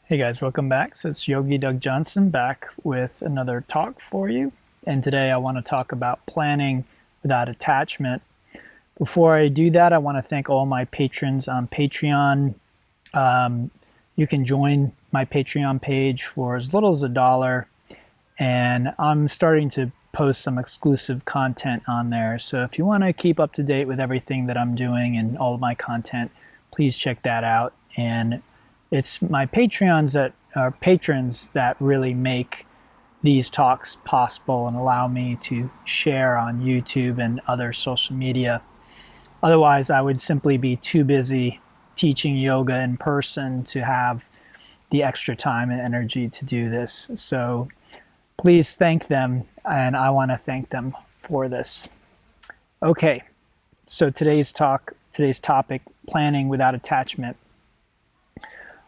Hey guys, welcome back. So it's Yogi Doug Johnson back with another talk for you. And today I want to talk about planning without attachment. Before I do that, I want to thank all my patrons on Patreon. You can join my Patreon page for as little as $1, and I'm starting to post some exclusive content on there. So if you want to keep up to date with everything that I'm doing and all of my content, please check that out. And it's my Patreons that are patrons that really make these talks possible and allow me to share on YouTube and other social media. Otherwise, I would simply be too busy teaching yoga in person to have the extra time and energy to do this. So please thank them, and I want to thank them for this. Okay, so today's topic, planning without attachment.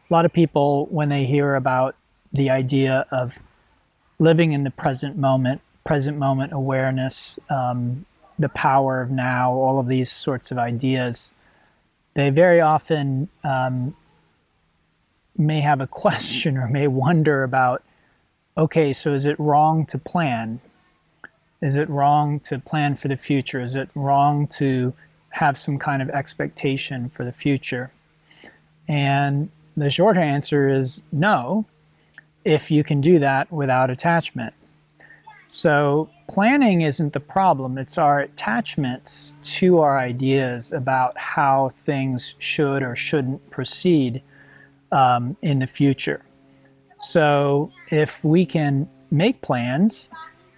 A lot of people, when they hear about the idea of living in the present moment awareness, the power of now, all of these sorts of ideas, they very often may have a question or may wonder about, okay, so is it wrong to plan? Is it wrong to plan for the future? Is it wrong to have some kind of expectation for the future? And the short answer is no, if you can do that without attachment. So planning isn't the problem, it's our attachments to our ideas about how things should or shouldn't proceed in the future. So if we can make plans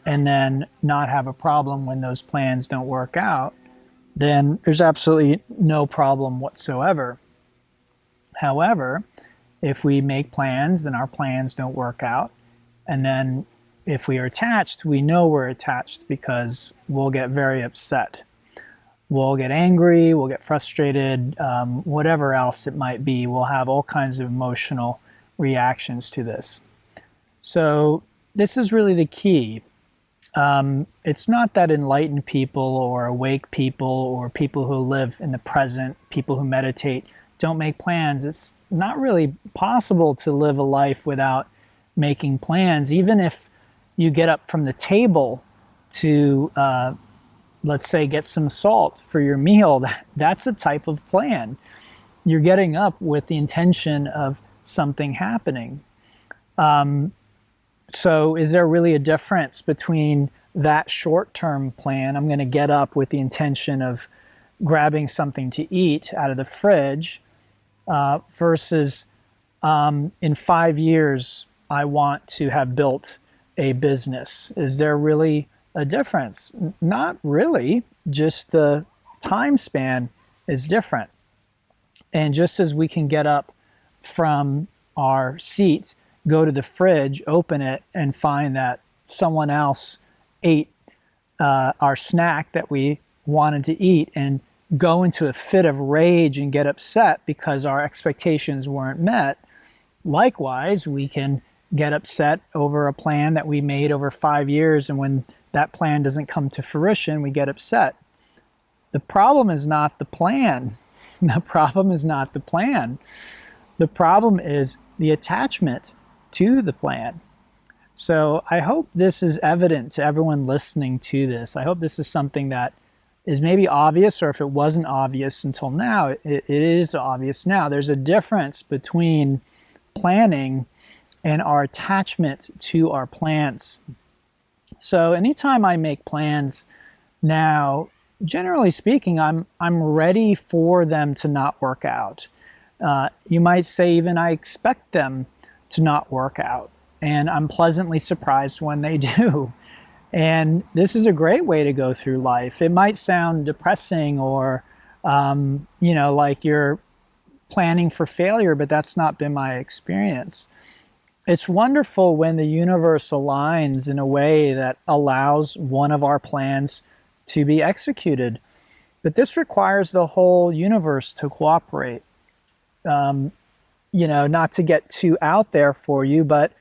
and then not have a problem when those plans don't work out, then there's absolutely no problem whatsoever. However, if we make plans and our plans don't work out, and then if we are attached, we know we're attached because we'll get very upset. We'll get angry, we'll get frustrated, whatever else it might be. We'll have all kinds of emotional reactions to this. So this is really the key. It's not that enlightened people or awake people or people who live in the present, people who meditate, don't make plans. It's not really possible to live a life without making plans. Even if you get up from the table to, let's say, get some salt for your meal, that's a type of plan. You're getting up with the intention of something happening. So is there really a difference between that short-term plan, I'm going to get up with the intention of grabbing something to eat out of the fridge, versus in 5 years, I want to have built a business? Is there really a difference? Not really, just the time span is different. And just as we can get up from our seat, go to the fridge, open it, and find that someone else ate our snack that we wanted to eat and go into a fit of rage and get upset because our expectations weren't met. Likewise, we can get upset over a plan that we made over 5 years, and when that plan doesn't come to fruition, we get upset. The problem is not the plan. The problem is not the plan. The problem is the attachment to the plan. So I hope this is evident to everyone listening to this. I hope this is something that is maybe obvious, or if it wasn't obvious until now, it is obvious now. There's a difference between planning and our attachment to our plans. So anytime I make plans now, generally speaking, I'm ready for them to not work out. You might say even I expect them to not work out, and I'm pleasantly surprised when they do. And this is a great way to go through life. It might sound depressing or, like you're planning for failure, but that's not been my experience. It's wonderful when the universe aligns in a way that allows one of our plans to be executed. But this requires the whole universe to cooperate. Not to get too out there for you, but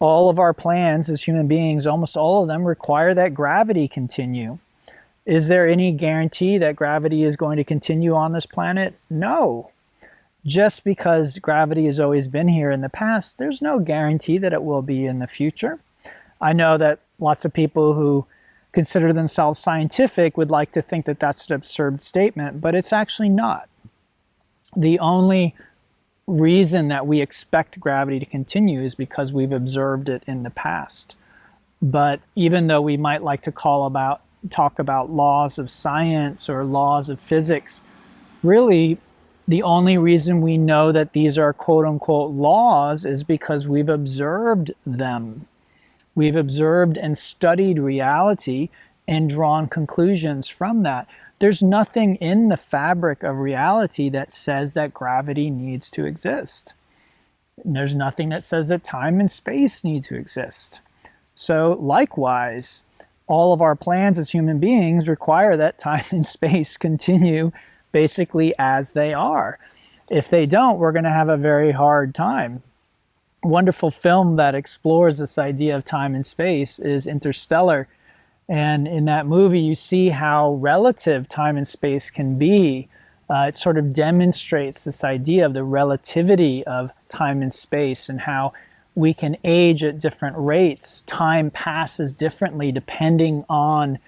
all of our plans as human beings, almost all of them, require that gravity continue. Is there any guarantee that gravity is going to continue on this planet? No. just because gravity has always been here in the past, there's no guarantee that it will be in the future. I know that lots of people who consider themselves scientific would like to think that that's an absurd statement, but it's actually not. The only reason that we expect gravity to continue is because we've observed it in the past. But even though we might like to talk about laws of science or laws of physics, really the only reason we know that these are quote unquote laws is because we've observed them. We've observed and studied reality and drawn conclusions from that. There's nothing in the fabric of reality that says that gravity needs to exist. And there's nothing that says that time and space need to exist. So likewise, all of our plans as human beings require that time and space continue basically as they are. If they don't, we're going to have a very hard time. A wonderful film that explores this idea of time and space is Interstellar. And in that movie, you see how relative time and space can be. It sort of demonstrates this idea of the relativity of time and space and how we can age at different rates. Time passes differently depending on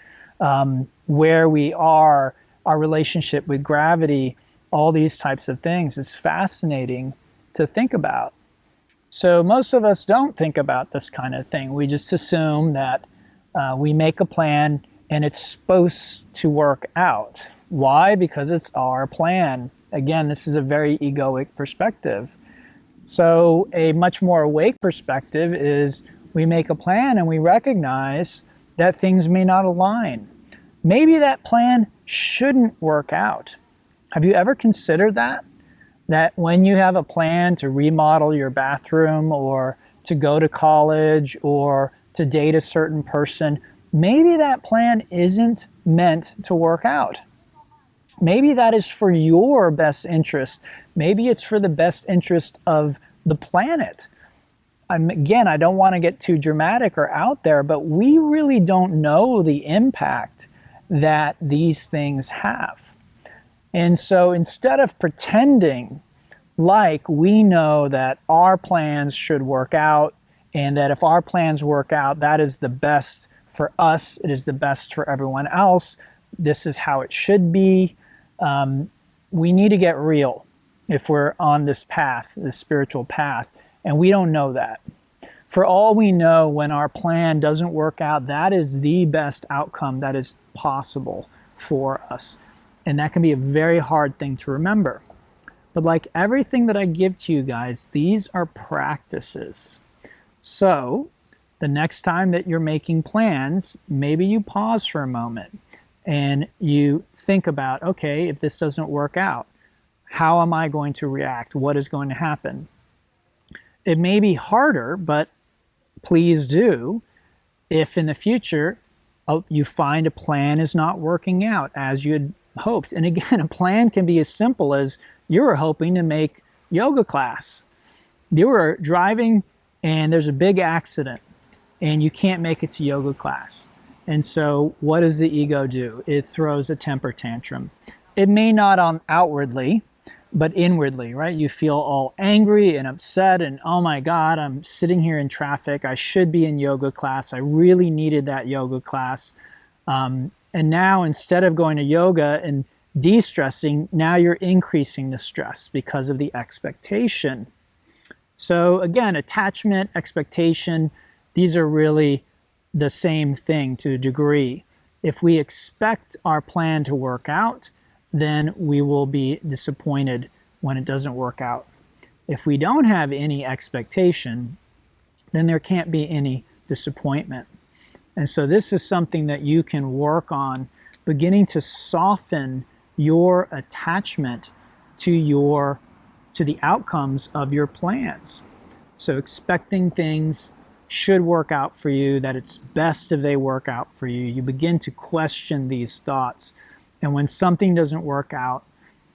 where we are, our relationship with gravity, all these types of things. It's fascinating to think about. So most of us don't think about this kind of thing. We just assume that we make a plan and it's supposed to work out. Why? Because it's our plan. Again, this is a very egoic perspective. So a much more awake perspective is we make a plan and we recognize that things may not align. Maybe that plan shouldn't work out. Have you ever considered that? That when you have a plan to remodel your bathroom or to go to college or to date a certain person, maybe that plan isn't meant to work out. Maybe that is for your best interest. Maybe it's for the best interest of the planet. Again, I don't want to get too dramatic or out there, but we really don't know the impact that these things have. And so instead of pretending like we know that our plans should work out and that if our plans work out, that is the best for us, it is the best for everyone else, this is how it should be, we need to get real if we're on this path, this spiritual path, and we don't know that. For all we know, when our plan doesn't work out, that is the best outcome that is possible for us. And that can be a very hard thing to remember. But like everything that I give to you guys, these are practices. So the next time that you're making plans, maybe you pause for a moment and you think about, okay, if this doesn't work out, how am I going to react? What is going to happen? It may be harder, but please do, if in the future you find a plan is not working out as you had hoped. And again, a plan can be as simple as you were hoping to make yoga class. You were driving and there's a big accident and you can't make it to yoga class. And so what does the ego do? It throws a temper tantrum. It may not outwardly, but inwardly, right? You feel all angry and upset and, oh my God, I'm sitting here in traffic. I should be in yoga class. I really needed that yoga class. And now instead of going to yoga and de-stressing, now you're increasing the stress because of the expectation. So again, attachment, expectation, these are really the same thing to a degree. If we expect our plan to work out, then we will be disappointed when it doesn't work out. If we don't have any expectation, then there can't be any disappointment. And so this is something that you can work on, beginning to soften your attachment to the outcomes of your plans. So expecting things should work out for you, that it's best if they work out for you. You begin to question these thoughts. And when something doesn't work out,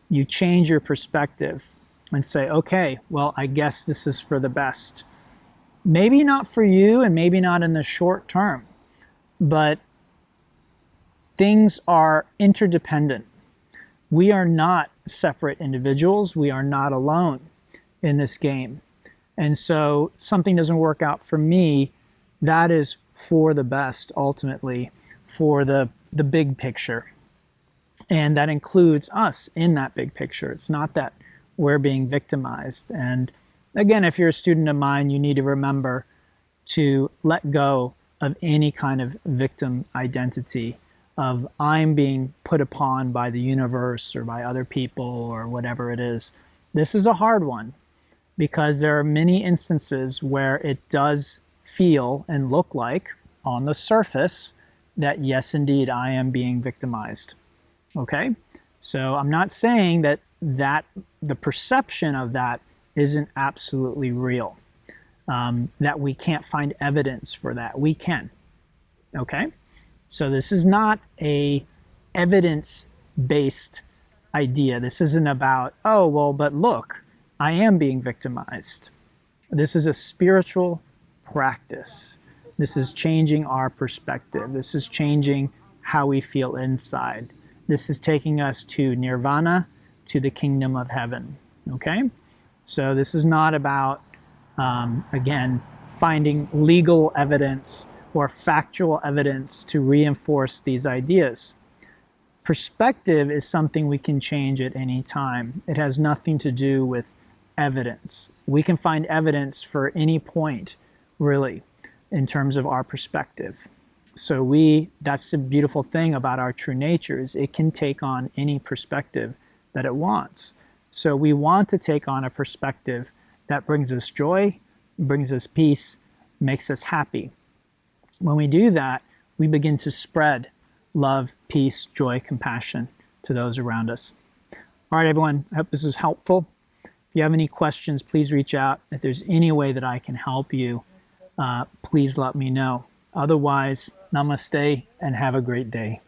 you change your perspective and say, okay, well, I guess this is for the best. Maybe not for you and maybe not in the short term, but things are interdependent. We are not separate individuals. We are not alone in this game. And so something doesn't work out for me, that is for the best, ultimately, for the big picture. And that includes us in that big picture. It's not that we're being victimized. And again, if you're a student of mine, you need to remember to let go of any kind of victim identity of I'm being put upon by the universe or by other people or whatever it is. This is a hard one because there are many instances where it does feel and look like on the surface that yes, indeed, I am being victimized. Okay? So I'm not saying that the perception of that isn't absolutely real. That we can't find evidence for that. We can. Okay? So this is not a evidence-based idea. This isn't about, oh, well, but look, I am being victimized. This is a spiritual practice. This is changing our perspective. This is changing how we feel inside. This is taking us to nirvana, to the kingdom of heaven. Okay? So this is not about, again, finding legal evidence or factual evidence to reinforce these ideas. Perspective is something we can change at any time. It has nothing to do with evidence. We can find evidence for any point, really, in terms of our perspective. So that's the beautiful thing about our true nature is it can take on any perspective that it wants. So we want to take on a perspective that brings us joy, brings us peace, makes us happy. When we do that, we begin to spread love, peace, joy, compassion to those around us. All right, everyone, I hope this is helpful. If you have any questions, please reach out. If there's any way that I can help you, please let me know. Otherwise, namaste and have a great day.